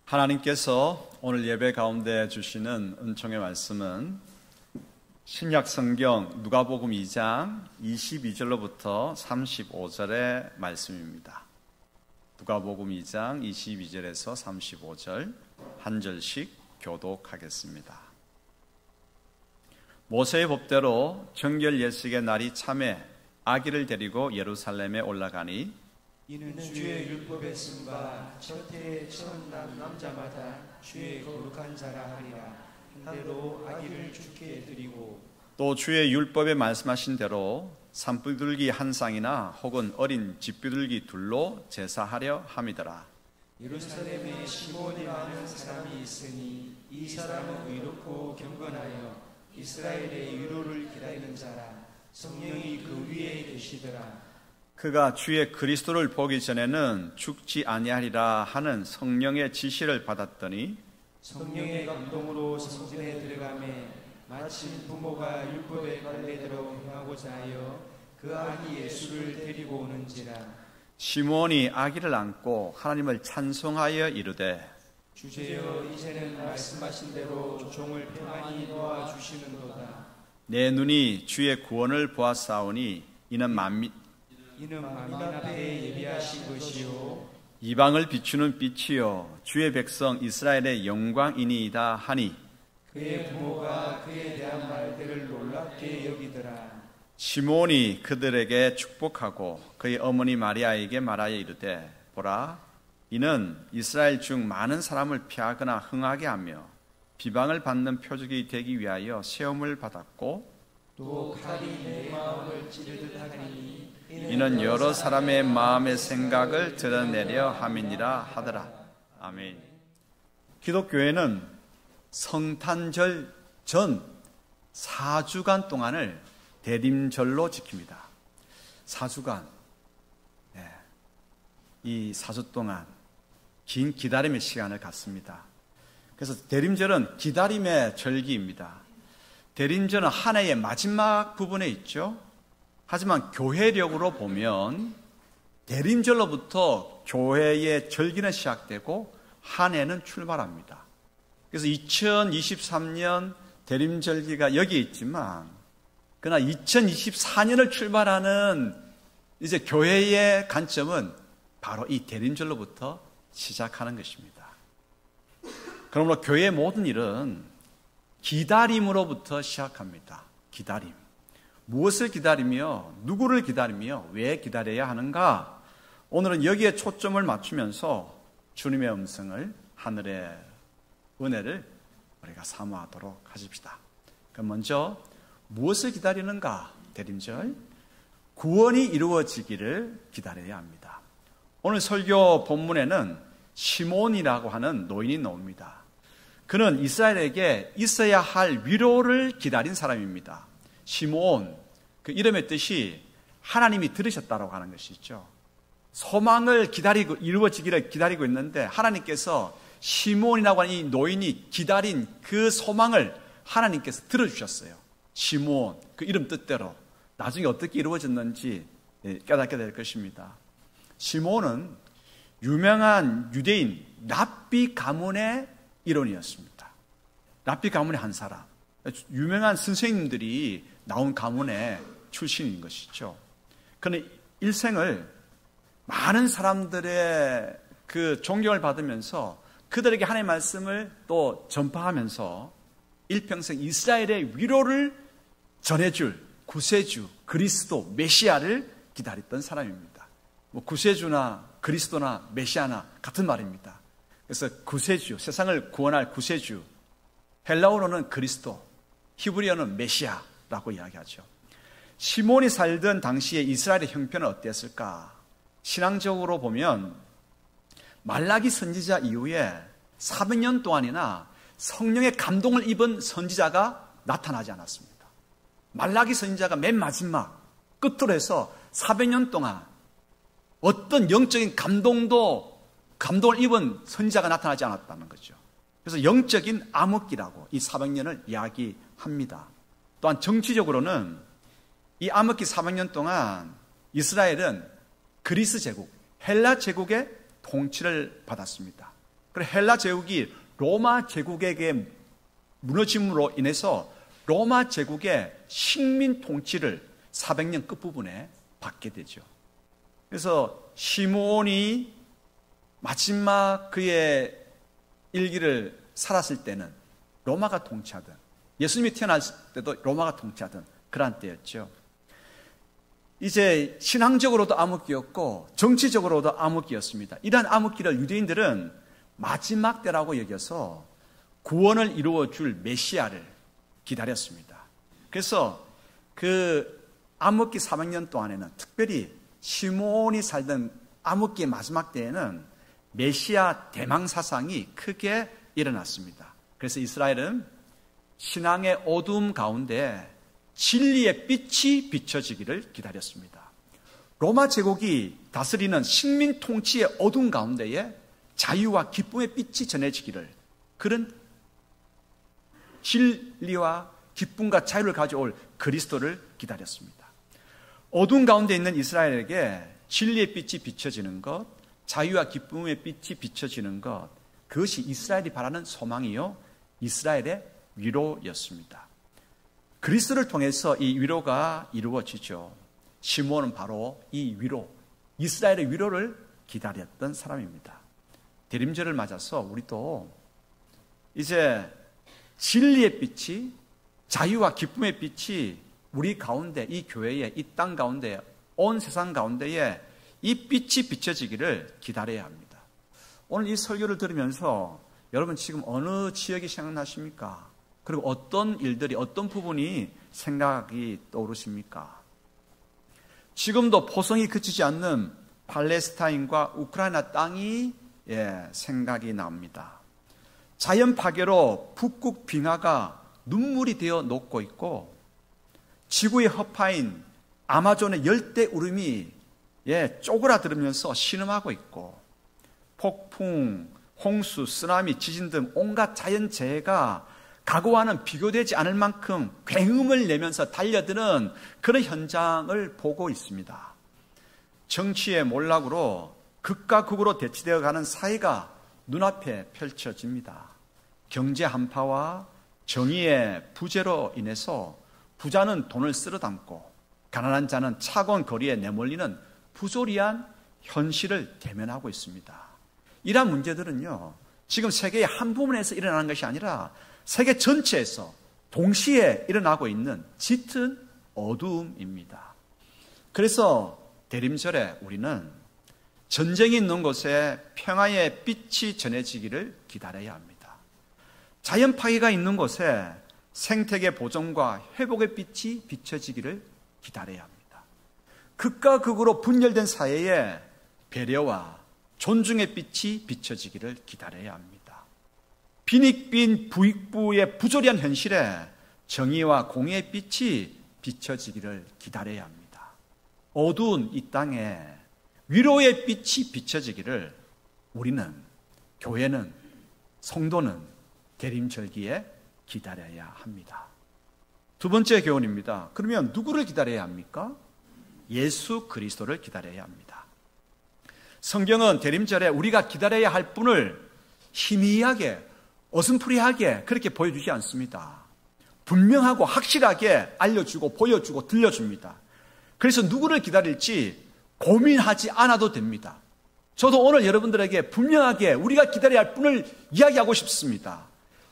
하나님께서 오늘 예배 가운데 주시는 은총의 말씀은 신약 성경 누가복음 2장 22절로부터 35절의 말씀입니다. 누가복음 2장 22절에서 35절 한 절씩 교독하겠습니다. 모세의 법대로 정결 예식의 날이 참에 아기를 데리고 예루살렘에 올라가니 이는 주의 율법에 쓴 바 첫 해에 처음 난 남자마다 주의 거룩한 자라 하리라. 한대로 아기를 주께 드리고 또 주의 율법에 말씀하신 대로 산비둘기 한 쌍이나 혹은 어린 집비둘기 둘로 제사하려 함이더라. 예루살렘에 시몬이라는 사람이 있으니 이 사람은 의롭고 경건하여 이스라엘의 위로를 기다리는 자라. 성령이 그 위에 계시더라. 그가 주의 그리스도를 보기 전에는 죽지 아니하리라 하는 성령의 지시를 받았더니 성령의 감동으로 성전에 들어가매 마침 부모가 율법의 관례대로 행하고자 하여 그 아기 예수를 데리고 오는지라. 시몬이 아기를 안고 하나님을 찬송하여 이르되 주제여 이제는 말씀하신 대로 종을 평안히 놓아주시는도다. 내 눈이 주의 구원을 보았사오니 이는 만민 앞에 예비하신 것이요 이방을 비추는 빛이요 주의 백성 이스라엘의 영광이니이다 하니 그의 부모가 그에 대한 말들을 놀랍게 여기더라. 시몬이 그들에게 축복하고 그의 어머니 마리아에게 말하여 이르되 보라 이는 이스라엘 중 많은 사람을 피하거나 흥하게 하며 비방을 받는 표적이 되기 위하여 시험을 받았고 또 칼이 내 마음을 찌르듯 하니 이는 여러 사람의 마음의 생각을 드러내려 함이니라 하더라. 아멘. 기독교회는 성탄절 전 4주간 동안을 대림절로 지킵니다. 4주간. 이 4주 동안 긴 기다림의 시간을 갖습니다. 그래서 대림절은 기다림의 절기입니다. 대림절은 한 해의 마지막 부분에 있죠. 하지만 교회력으로 보면 대림절로부터 교회의 절기는 시작되고 한 해는 출발합니다. 그래서 2023년 대림절기가 여기에 있지만 그러나 2024년을 출발하는 이제 교회의 관점은 바로 이 대림절로부터 시작하는 것입니다. 그러므로 교회의 모든 일은 기다림으로부터 시작합니다. 기다림. 무엇을 기다리며 누구를 기다리며 왜 기다려야 하는가? 오늘은 여기에 초점을 맞추면서 주님의 음성을 하늘의 은혜를 우리가 사모하도록 하십시다. 그럼 먼저 무엇을 기다리는가? 대림절 구원이 이루어지기를 기다려야 합니다. 오늘 설교 본문에는 시몬이라고 하는 노인이 나옵니다. 그는 이스라엘에게 있어야 할 위로를 기다린 사람입니다. 시몬, 그 이름의 뜻이 하나님이 들으셨다라고 하는 것이죠. 소망을 기다리고 이루어지기를 기다리고 있는데 하나님께서 시몬이라고 하는 이 노인이 기다린 그 소망을 하나님께서 들어주셨어요. 시몬, 그 이름 뜻대로 나중에 어떻게 이루어졌는지 깨닫게 될 것입니다. 시몬은 유명한 유대인 랍비 가문의 일원이었습니다. 랍비 가문의 한 사람. 유명한 선생님들이 나온 가문의 출신인 것이죠. 그는 일생을 많은 사람들의 그 존경을 받으면서 그들에게 하나님의 말씀을 또 전파하면서 일평생 이스라엘의 위로를 전해줄 구세주, 그리스도, 메시아를 기다렸던 사람입니다. 뭐 구세주나 그리스도나 메시아나 같은 말입니다. 그래서 구세주, 세상을 구원할 구세주, 헬라어로는 그리스도, 히브리어는 메시아라고 이야기하죠. 시몬이 살던 당시에 이스라엘의 형편은 어땠을까? 신앙적으로 보면 말라기 선지자 이후에 400년 동안이나 성령의 감동을 입은 선지자가 나타나지 않았습니다. 말라기 선지자가 맨 마지막 끝으로 해서 400년 동안 어떤 영적인 감동을 입은 선지자가 나타나지 않았다는 거죠. 그래서 영적인 암흑기라고 이 400년을 이야기합니다. 또한 정치적으로는 이 암흑기 400년 동안 이스라엘은 그리스 제국, 헬라 제국의 통치를 받았습니다. 그리고 헬라 제국이 로마 제국에게 무너짐으로 인해서 로마 제국의 식민 통치를 400년 끝부분에 받게 되죠. 그래서 시므온이 마지막 그의 일기를 살았을 때는 로마가 통치하던, 예수님이 태어났을 때도 로마가 통치하던 그런 때였죠. 이제 신앙적으로도 암흑기였고 정치적으로도 암흑기였습니다. 이러한 암흑기를 유대인들은 마지막 때라고 여겨서 구원을 이루어줄 메시아를 기다렸습니다. 그래서 그 암흑기 400년 동안에는, 특별히 시므온이 살던 암흑기의 마지막 때에는 메시아 대망사상이 크게 일어났습니다. 그래서 이스라엘은 신앙의 어두움 가운데 진리의 빛이 비춰지기를 기다렸습니다. 로마 제국이 다스리는 식민 통치의 어두움 가운데에 자유와 기쁨의 빛이 전해지기를, 그런 진리와 기쁨과 자유를 가져올 그리스도를 기다렸습니다. 어두운 가운데 있는 이스라엘에게 진리의 빛이 비춰지는 것, 자유와 기쁨의 빛이 비춰지는 것, 그것이 이스라엘이 바라는 소망이요, 이스라엘의 위로였습니다. 그리스도를 통해서 이 위로가 이루어지죠. 시므온은 바로 이 위로, 이스라엘의 위로를 기다렸던 사람입니다. 대림절을 맞아서 우리도 이제 진리의 빛이, 자유와 기쁨의 빛이 우리 가운데, 이 교회에, 이 땅 가운데, 온 세상 가운데에 이 빛이 비춰지기를 기다려야 합니다. 오늘 이 설교를 들으면서 여러분 지금 어느 지역이 생각나십니까? 그리고 어떤 일들이, 어떤 부분이 생각이 떠오르십니까? 지금도 포성이 그치지 않는 팔레스타인과 우크라이나 땅이 생각이 납니다. 자연 파괴로 북극 빙하가 눈물이 되어 녹고 있고, 지구의 허파인 아마존의 열대 우림이 쪼그라들으면서 신음하고 있고, 폭풍, 홍수, 쓰나미, 지진 등 온갖 자연재해가 과거와는 비교되지 않을 만큼 굉음을 내면서 달려드는 그런 현장을 보고 있습니다. 정치의 몰락으로 극과 극으로 대치되어 가는 사회가 눈앞에 펼쳐집니다. 경제 한파와 정의의 부재로 인해서 부자는 돈을 쓸어 담고 가난한 자는 차가운 거리에 내몰리는 부조리한 현실을 대면하고 있습니다. 이러한 문제들은요, 지금 세계의 한 부분에서 일어나는 것이 아니라 세계 전체에서 동시에 일어나고 있는 짙은 어두움입니다. 그래서 대림절에 우리는 전쟁이 있는 곳에 평화의 빛이 전해지기를 기다려야 합니다. 자연 파괴가 있는 곳에 생태계 보존과 회복의 빛이 비춰지기를 기다려야 합니다. 극과 극으로 분열된 사회에 배려와 존중의 빛이 비춰지기를 기다려야 합니다. 빈익빈 부익부의 부조리한 현실에 정의와 공의의 빛이 비춰지기를 기다려야 합니다. 어두운 이 땅에 위로의 빛이 비춰지기를 우리는, 교회는, 성도는 대림절기에 기다려야 합니다. 두 번째 교훈입니다. 그러면 누구를 기다려야 합니까? 예수 그리스도를 기다려야 합니다. 성경은 대림절에 우리가 기다려야 할 분을 희미하게, 어슴푸레하게 그렇게 보여주지 않습니다. 분명하고 확실하게 알려주고 보여주고 들려줍니다. 그래서 누구를 기다릴지 고민하지 않아도 됩니다. 저도 오늘 여러분들에게 분명하게 우리가 기다려야 할 분을 이야기하고 싶습니다.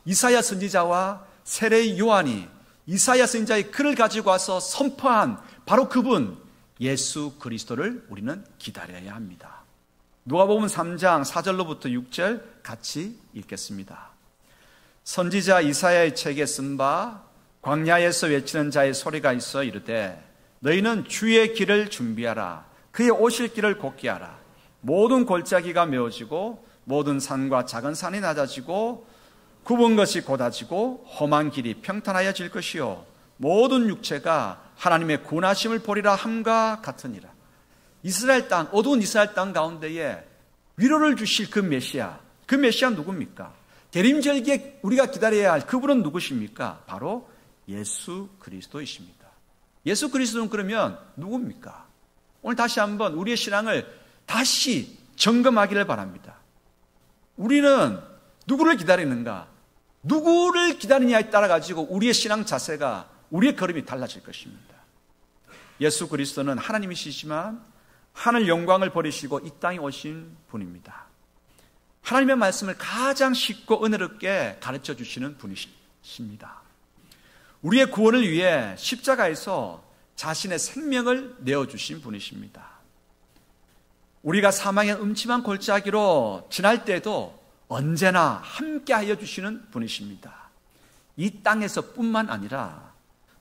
이사야 선지자와 세례의 요한이 이사야 선지자의 글을 가지고 와서 선포한 바로 그분, 예수 그리스도를 우리는 기다려야 합니다. 누가복음 3장 4절로부터 6절 같이 읽겠습니다. 선지자 이사야의 책에 쓴 바 광야에서 외치는 자의 소리가 있어 이르되 너희는 주의 길을 준비하라. 그의 오실 길을 곧게 하라. 모든 골짜기가 메워지고 모든 산과 작은 산이 낮아지고 굽은 것이 곧아지고 험한 길이 평탄하여질 것이요 모든 육체가 하나님의 구원하심을 보리라 함과 같으니라. 이스라엘 땅, 어두운 이스라엘 땅 가운데에 위로를 주실 그 메시아, 그 메시아 누굽니까? 대림절기에 우리가 기다려야 할 그분은 누구십니까? 바로 예수 그리스도이십니다. 예수 그리스도는 그러면 누굽니까? 오늘 다시 한번 우리의 신앙을 다시 점검하기를 바랍니다. 우리는 누구를 기다리는가? 누구를 기다리냐에 따라 가지고 우리의 신앙 자세가, 우리의 걸음이 달라질 것입니다. 예수 그리스도는 하나님이시지만 하늘 영광을 버리시고 이 땅에 오신 분입니다. 하나님의 말씀을 가장 쉽고 은혜롭게 가르쳐 주시는 분이십니다. 우리의 구원을 위해 십자가에서 자신의 생명을 내어주신 분이십니다. 우리가 사망의 음침한 골짜기로 지날 때도 언제나 함께하여 주시는 분이십니다. 이 땅에서 뿐만 아니라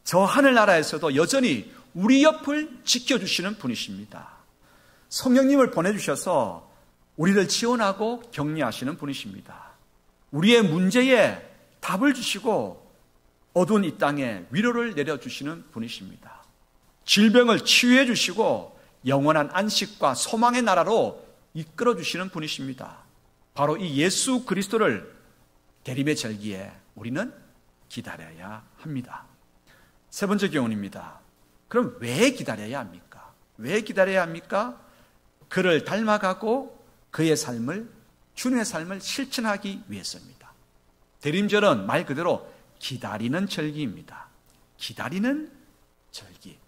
저 하늘나라에서도 여전히 우리 옆을 지켜주시는 분이십니다. 성령님을 보내주셔서 우리를 지원하고 격려하시는 분이십니다. 우리의 문제에 답을 주시고 어두운 이 땅에 위로를 내려주시는 분이십니다. 질병을 치유해 주시고 영원한 안식과 소망의 나라로 이끌어 주시는 분이십니다. 바로 이 예수 그리스도를 대림의 절기에 우리는 기다려야 합니다. 세 번째 교훈입니다. 그럼 왜 기다려야 합니까? 왜 기다려야 합니까? 그를 닮아가고 그의 삶을, 주님의 삶을 실천하기 위해서입니다. 대림절은 말 그대로 기다리는 절기입니다. 기다리는 절기.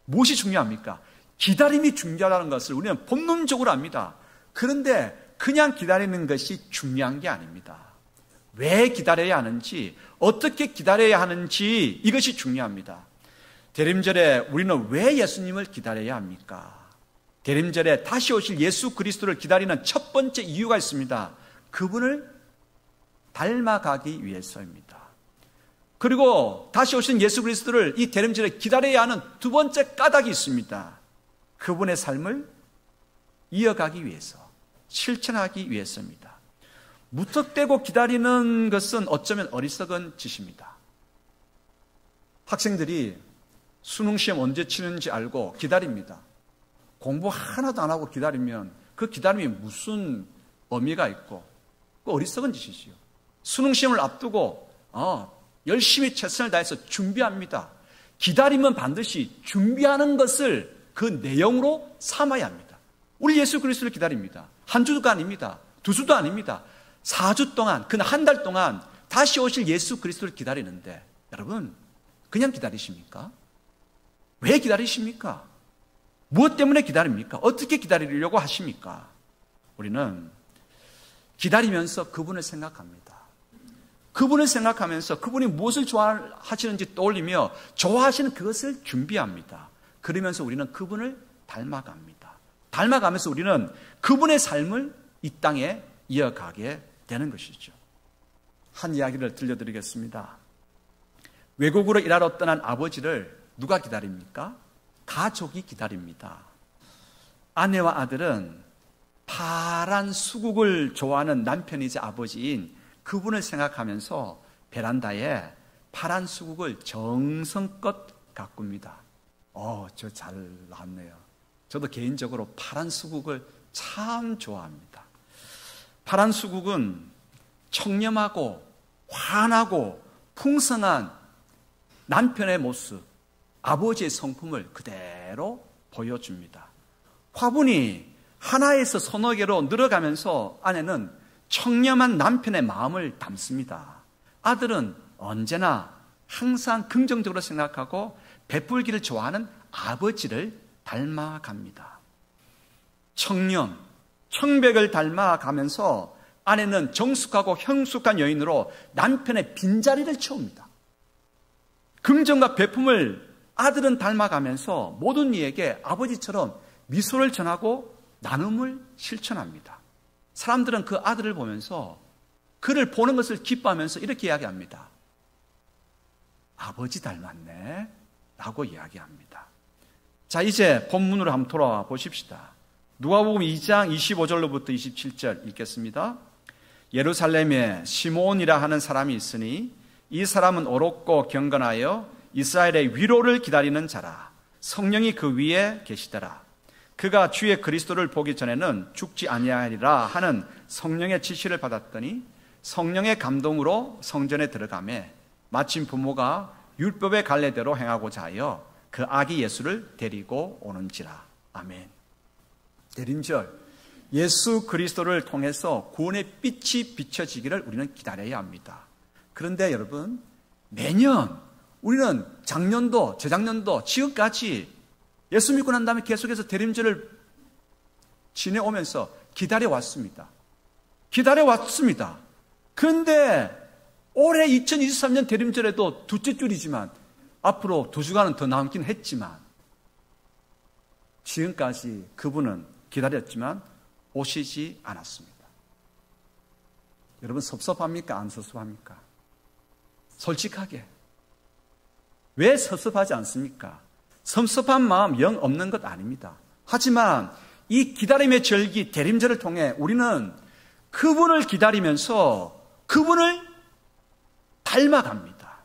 무엇이 중요합니까? 기다림이 중요하다는 것을 우리는 본능적으로 압니다. 그런데 그냥 기다리는 것이 중요한 게 아닙니다. 왜 기다려야 하는지, 어떻게 기다려야 하는지 이것이 중요합니다. 대림절에 우리는 왜 예수님을 기다려야 합니까? 대림절에 다시 오실 예수 그리스도를 기다리는 첫 번째 이유가 있습니다. 그분을 닮아가기 위해서입니다. 그리고 다시 오신 예수 그리스도를 이 대림절에 기다려야 하는 두 번째 까닭이 있습니다. 그분의 삶을 이어가기 위해서, 실천하기 위해서입니다. 무턱대고 기다리는 것은 어쩌면 어리석은 짓입니다. 학생들이 수능시험 언제 치는지 알고 기다립니다. 공부 하나도 안 하고 기다리면 그 기다림이 무슨 의미가 있고, 그 어리석은 짓이지요. 수능시험을 앞두고 열심히 최선을 다해서 준비합니다. 기다리면 반드시 준비하는 것을 그 내용으로 삼아야 합니다. 우리 예수 그리스도를 기다립니다. 한 주가 아닙니다. 두 주도 아닙니다. 4주 동안, 그 한 달 동안 다시 오실 예수 그리스도를 기다리는데, 여러분 그냥 기다리십니까? 왜 기다리십니까? 무엇 때문에 기다립니까? 어떻게 기다리려고 하십니까? 우리는 기다리면서 그분을 생각합니다. 그분을 생각하면서 그분이 무엇을 좋아하시는지 떠올리며 좋아하시는 그것을 준비합니다. 그러면서 우리는 그분을 닮아갑니다. 닮아가면서 우리는 그분의 삶을 이 땅에 이어가게 되는 것이죠. 한 이야기를 들려드리겠습니다. 외국으로 일하러 떠난 아버지를 누가 기다립니까? 가족이 기다립니다. 아내와 아들은 파란 수국을 좋아하는 남편이자 아버지인 그분을 생각하면서 베란다에 파란 수국을 정성껏 가꿉니다. 저 잘 나왔네요. 저도 개인적으로 파란 수국을 참 좋아합니다. 파란 수국은 청렴하고 환하고 풍성한 남편의 모습, 아버지의 성품을 그대로 보여줍니다. 화분이 하나에서 서너 개로 늘어가면서 아내는 청렴한 남편의 마음을 담습니다. 아들은 언제나 항상 긍정적으로 생각하고 베풀기를 좋아하는 아버지를 닮아갑니다. 청렴, 청백을 닮아가면서 아내는 정숙하고 형숙한 여인으로 남편의 빈자리를 채웁니다. 긍정과 베품을 아들은 닮아가면서 모든 이에게 아버지처럼 미소를 전하고 나눔을 실천합니다. 사람들은 그 아들을 보면서 그를 보는 것을 기뻐하면서 이렇게 이야기합니다. 아버지 닮았네 라고 이야기합니다. 자, 이제 본문으로 한번 돌아와 보십시다. 누가복음 2장 25절로부터 27절 읽겠습니다. 예루살렘에 시몬이라 하는 사람이 있으니 이 사람은 어렵고 경건하여 이스라엘의 위로를 기다리는 자라. 성령이 그 위에 계시더라. 그가 주의 그리스도를 보기 전에는 죽지 아니하리라 하는 성령의 지시를 받았더니 성령의 감동으로 성전에 들어가매 마침 부모가 율법의 갈례대로 행하고자 하여 그 아기 예수를 데리고 오는지라. 아멘. 대림절, 예수 그리스도를 통해서 구원의 빛이 비춰지기를 우리는 기다려야 합니다. 그런데 여러분, 매년 우리는 작년도, 재작년도, 지금까지 예수 믿고 난 다음에 계속해서 대림절을 지내오면서 기다려왔습니다. 그런데 올해 2023년 대림절에도 둘째 줄이지만 앞으로 2주간은 더 남긴 했지만 지금까지 그분은 기다렸지만 오시지 않았습니다. 여러분 섭섭합니까? 안 섭섭합니까? 솔직하게. 왜 섭섭하지 않습니까? 섭섭한 마음 영 없는 것 아닙니다. 하지만 이 기다림의 절기 대림절을 통해 우리는 그분을 기다리면서 그분을 닮아갑니다.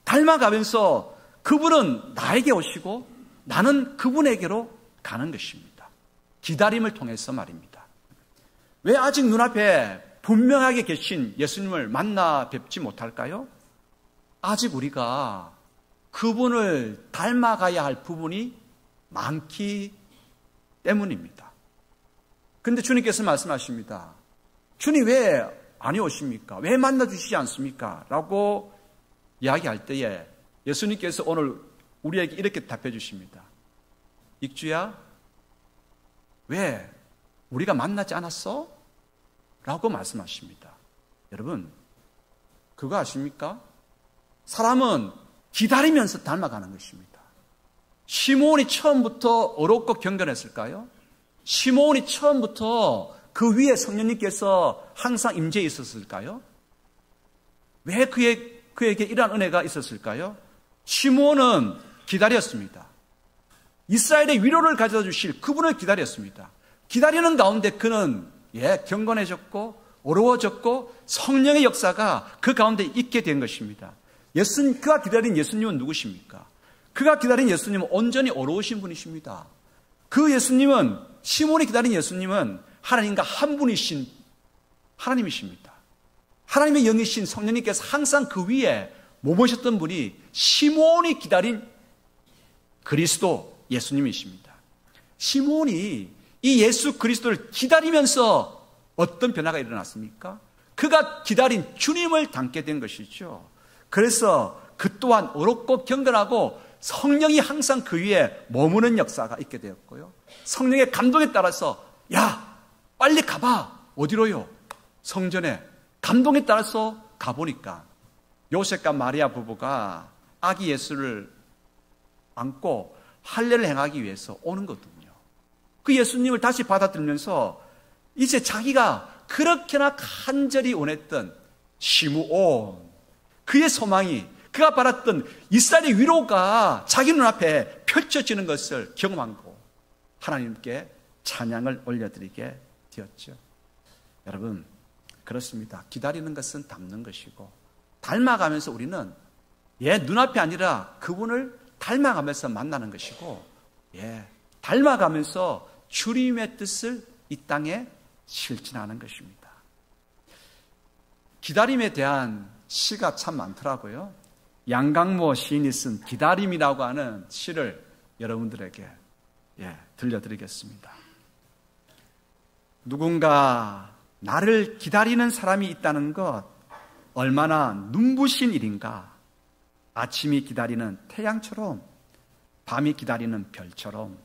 닮아가면서 그분은 나에게 오시고 나는 그분에게로 가는 것입니다. 기다림을 통해서 말입니다. 왜 아직 눈앞에 분명하게 계신 예수님을 만나 뵙지 못할까요? 아직 우리가 그분을 닮아가야 할 부분이 많기 때문입니다. 그런데 주님께서 말씀하십니다. 주님 왜 안 오십니까? 왜 만나주시지 않습니까? 라고 이야기할 때에 예수님께서 오늘 우리에게 이렇게 답해 주십니다. 익주야, 왜 우리가 만나지 않았어? 라고 말씀하십니다. 여러분, 그거 아십니까? 사람은 기다리면서 닮아가는 것입니다. 시므온이 처음부터 어렵고 경건했을까요? 시므온이 처음부터 그 위에 성령님께서 항상 임재해 있었을까요? 왜 그에게 이러한 은혜가 있었을까요? 시므온은 기다렸습니다. 이스라엘의 위로를 가져다 주실 그분을 기다렸습니다. 기다리는 가운데 그는 경건해졌고 어려워졌고 성령의 역사가 그 가운데 있게 된 것입니다. 그가 기다린 예수님은 누구십니까? 그가 기다린 예수님은 온전히 어려우신 분이십니다. 그 예수님은, 시몬이 기다린 예수님은 하나님과 한 분이신 하나님이십니다. 하나님의 영이신 성령님께서 항상 그 위에 머무셨던 분이 시몬이 기다린 그리스도 예수님이십니다. 시몬이 이 예수 그리스도를 기다리면서 어떤 변화가 일어났습니까? 그가 기다린 주님을 닮게 된 것이죠. 그래서 그 또한 어렵고 경건하고 성령이 항상 그 위에 머무는 역사가 있게 되었고요. 성령의 감동에 따라서 야, 빨리 가봐. 어디로요? 성전에. 감동에 따라서 가보니까 요셉과 마리아 부부가 아기 예수를 안고 할례를 행하기 위해서 오는 거거든요. 그 예수님을 다시 받아들면서 이제 자기가 그렇게나 간절히 원했던 시므온, 그의 소망이, 그가 바랐던 이스라엘의 위로가 자기 눈앞에 펼쳐지는 것을 경험하고 하나님께 찬양을 올려드리게 되었죠. 여러분, 그렇습니다. 기다리는 것은 닮는 것이고 닮아가면서 우리는 눈앞이 아니라 그분을 닮아가면서 만나는 것이고 닮아가면서 주님의 뜻을 이 땅에 실천하는 것입니다. 기다림에 대한 시가 참 많더라고요. 양강모 시인이 쓴 기다림이라고 하는 시를 여러분들에게 들려드리겠습니다. 누군가 나를 기다리는 사람이 있다는 것 얼마나 눈부신 일인가. 아침이 기다리는 태양처럼, 밤이 기다리는 별처럼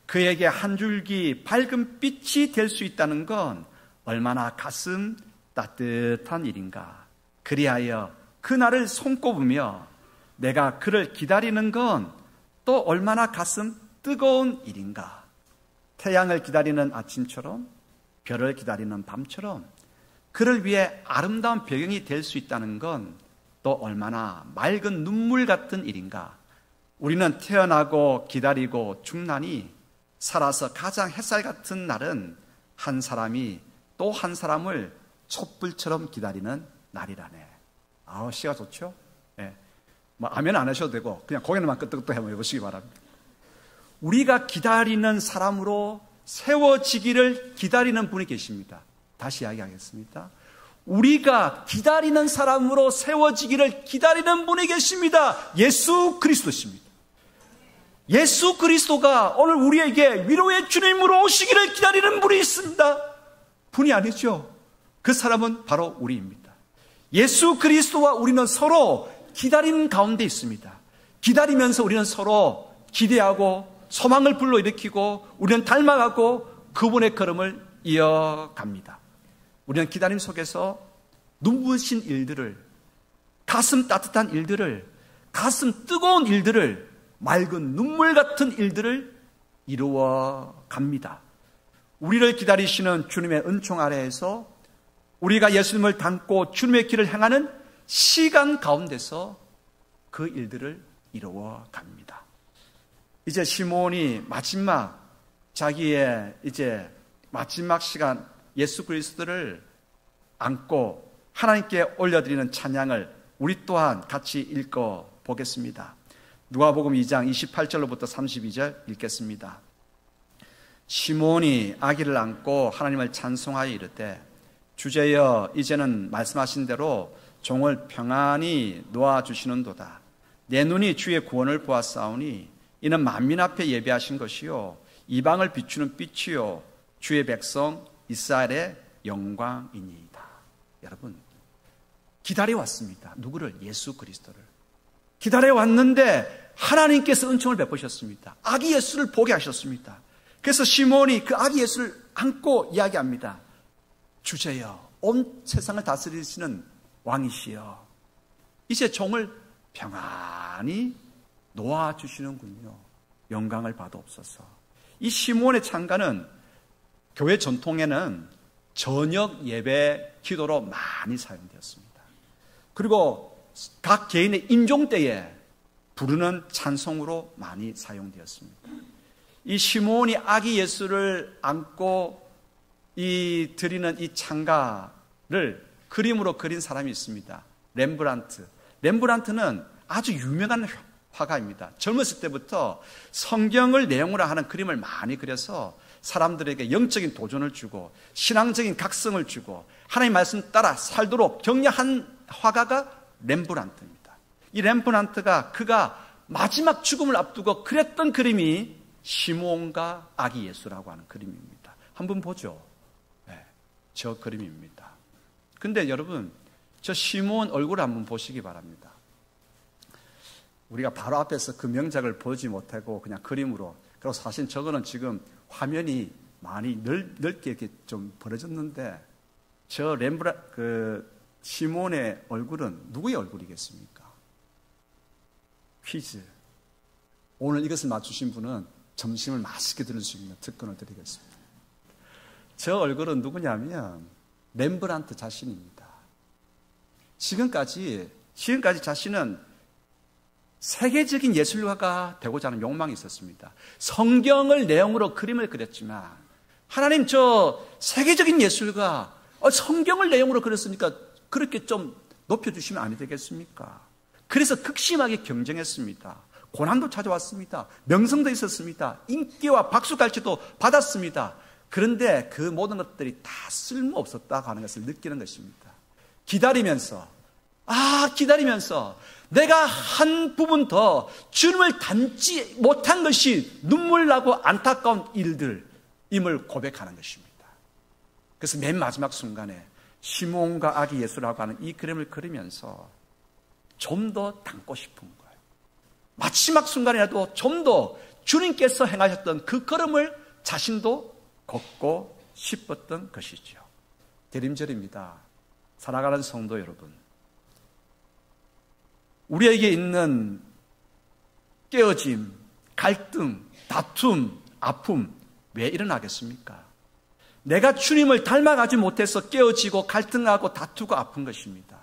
그에게 한 줄기 밝은 빛이 될 수 있다는 건 얼마나 가슴 따뜻한 일인가. 그리하여 그날을 손꼽으며 내가 그를 기다리는 건 또 얼마나 가슴 뜨거운 일인가. 태양을 기다리는 아침처럼, 별을 기다리는 밤처럼 그를 위해 아름다운 배경이 될 수 있다는 건 또 얼마나 맑은 눈물 같은 일인가. 우리는 태어나고 기다리고 죽나니 살아서 가장 햇살 같은 날은 한 사람이 또 한 사람을 촛불처럼 기다리는 날이라네. 시가 좋죠? 아멘 안 하셔도 되고 그냥 고개만 끄덕끄덕 한번 해보시기 바랍니다. 우리가 기다리는 사람으로 세워지기를 기다리는 분이 계십니다. 다시 이야기하겠습니다. 우리가 기다리는 사람으로 세워지기를 기다리는 분이 계십니다. 예수 그리스도십니다. 예수 그리스도가 오늘 우리에게 위로의 주님으로 오시기를 기다리는 분이 있습니다. 분이 아니죠. 그 사람은 바로 우리입니다. 예수 그리스도와 우리는 서로 기다리는 가운데 있습니다. 기다리면서 우리는 서로 기대하고 소망을 불러일으키고 우리는 닮아가고 그분의 걸음을 이어갑니다. 우리는 기다림 속에서 눈부신 일들을, 가슴 따뜻한 일들을, 가슴 뜨거운 일들을, 맑은 눈물 같은 일들을 이루어 갑니다. 우리를 기다리시는 주님의 은총 아래에서 우리가 예수님을 닮고 주님의 길을 행하는 시간 가운데서 그 일들을 이루어 갑니다. 이제 시몬이 자기의 마지막 시간 예수 그리스도를 안고 하나님께 올려드리는 찬양을 우리 또한 같이 읽어 보겠습니다. 누가복음 2장 28절로부터 32절 읽겠습니다. 시몬이 아기를 안고 하나님을 찬송하여 이르되 주제여 이제는 말씀하신 대로 종을 평안히 놓아주시는도다. 내 눈이 주의 구원을 보았사오니 이는 만민 앞에 예비하신 것이요 이방을 비추는 빛이요 주의 백성 이스라엘의 영광이니이다. 여러분, 기다려왔습니다. 누구를? 예수 그리스도를. 기다려왔는데 하나님께서 은총을 베푸셨습니다. 아기 예수를 보게 하셨습니다. 그래서 시몬이 그 아기 예수를 안고 이야기합니다. 주제여, 온 세상을 다스리시는 왕이시여, 이제 종을 평안히 놓아주시는군요. 영광을 받아옵소서. 이 시몬의 찬가는 교회 전통에는 저녁 예배 기도로 많이 사용되었습니다. 그리고 각 개인의 임종 때에 부르는 찬송으로 많이 사용되었습니다. 이 시몬이 아기 예수를 안고 드리는 이 찬가를 그림으로 그린 사람이 있습니다. 렘브란트. 렘브란트는 아주 유명한 화가입니다. 젊었을 때부터 성경을 내용으로 하는 그림을 많이 그려서 사람들에게 영적인 도전을 주고 신앙적인 각성을 주고 하나님의 말씀 따라 살도록 격려한 화가가 렘브란트입니다. 이 렘브란트가 그가 마지막 죽음을 앞두고 그렸던 그림이 시몬과 아기 예수라고 하는 그림입니다. 한번 보죠. 네, 저 그림입니다. 근데 여러분, 저 시몬 얼굴을 한번 보시기 바랍니다. 우리가 바로 앞에서 그 명작을 보지 못하고 그냥 그림으로, 그리고 사실 저거는 지금 화면이 많이 넓게 이렇게 좀 벌어졌는데 저 시몬의 얼굴은 누구의 얼굴이겠습니까? 퀴즈. 오늘 이것을 맞추신 분은 점심을 맛있게 들을 수 있는 특권을 드리겠습니다. 저 얼굴은 누구냐면 렘브란트 자신입니다. 지금까지 자신은 세계적인 예술가가 되고자 하는 욕망이 있었습니다. 성경을 내용으로 그림을 그렸지만 하나님, 저 세계적인 예술가 성경을 내용으로 그렸으니까 그렇게 좀 높여주시면 안 되겠습니까? 그래서 극심하게 경쟁했습니다. 고난도 찾아왔습니다. 명성도 있었습니다. 인기와 박수갈채도 받았습니다. 그런데 그 모든 것들이 다 쓸모없었다고 하는 것을 느끼는 것입니다. 기다리면서 내가 한 부분 더 주님을 닮지 못한 것이 눈물 나고 안타까운 일들임을 고백하는 것입니다. 그래서 맨 마지막 순간에 시몬과 아기 예수라고 하는 이 그림을 그리면서 좀 더 닮고 싶은 거예요. 마지막 순간이라도 좀 더 주님께서 행하셨던 그 걸음을 자신도 걷고 싶었던 것이죠. 대림절입니다. 살아가는 성도 여러분, 우리에게 있는 깨어짐, 갈등, 다툼, 아픔 왜 일어나겠습니까? 내가 주님을 닮아가지 못해서 깨어지고 갈등하고 다투고 아픈 것입니다.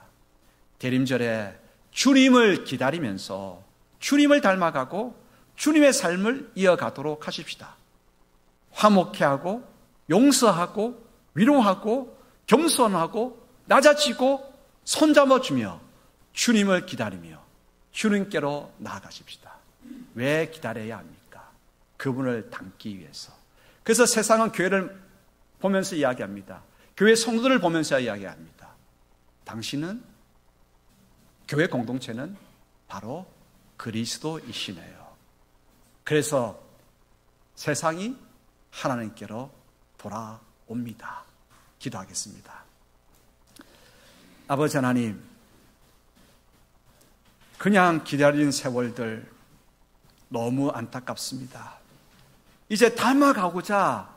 대림절에 주님을 기다리면서 주님을 닮아가고 주님의 삶을 이어가도록 하십시다. 화목해하고 용서하고 위로하고 겸손하고 낮아지고 손잡아주며 주님을 기다리며 주님께로 나아가십시다. 왜 기다려야 합니까? 그분을 닮기 위해서. 그래서 세상은 교회를 보면서 이야기합니다. 교회 성도들을 보면서 이야기합니다. 당신은, 교회 공동체는 바로 그리스도이시네요. 그래서 세상이 하나님께로 돌아옵니다. 기도하겠습니다. 아버지 하나님, 그냥 기다린 세월들 너무 안타깝습니다. 이제 닮아가고자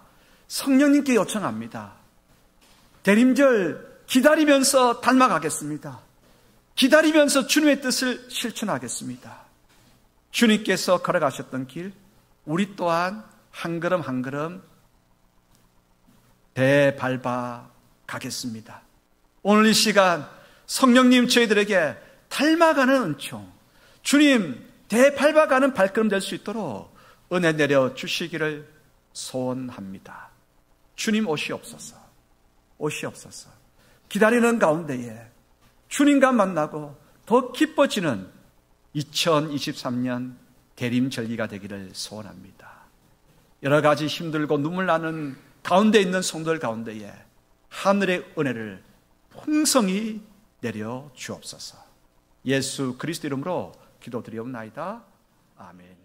성령님께 요청합니다. 대림절 기다리면서 닮아가겠습니다. 기다리면서 주님의 뜻을 실천하겠습니다. 주님께서 걸어가셨던 길, 우리 또한 한 걸음 한 걸음 대밟아 가겠습니다. 오늘 이 시간 성령님 저희들에게 닮아가는 은총, 주님 대밟아가는 발걸음 될 수 있도록 은혜 내려 주시기를 소원합니다. 주님 오시옵소서. 오시옵소서. 기다리는 가운데에 주님과 만나고 더 기뻐지는 2023년 대림절기가 되기를 소원합니다. 여러 가지 힘들고 눈물 나는 가운데 있는 성도들 가운데에 하늘의 은혜를 풍성히 내려 주옵소서. 예수 그리스도 이름으로 기도드리옵나이다. 아멘.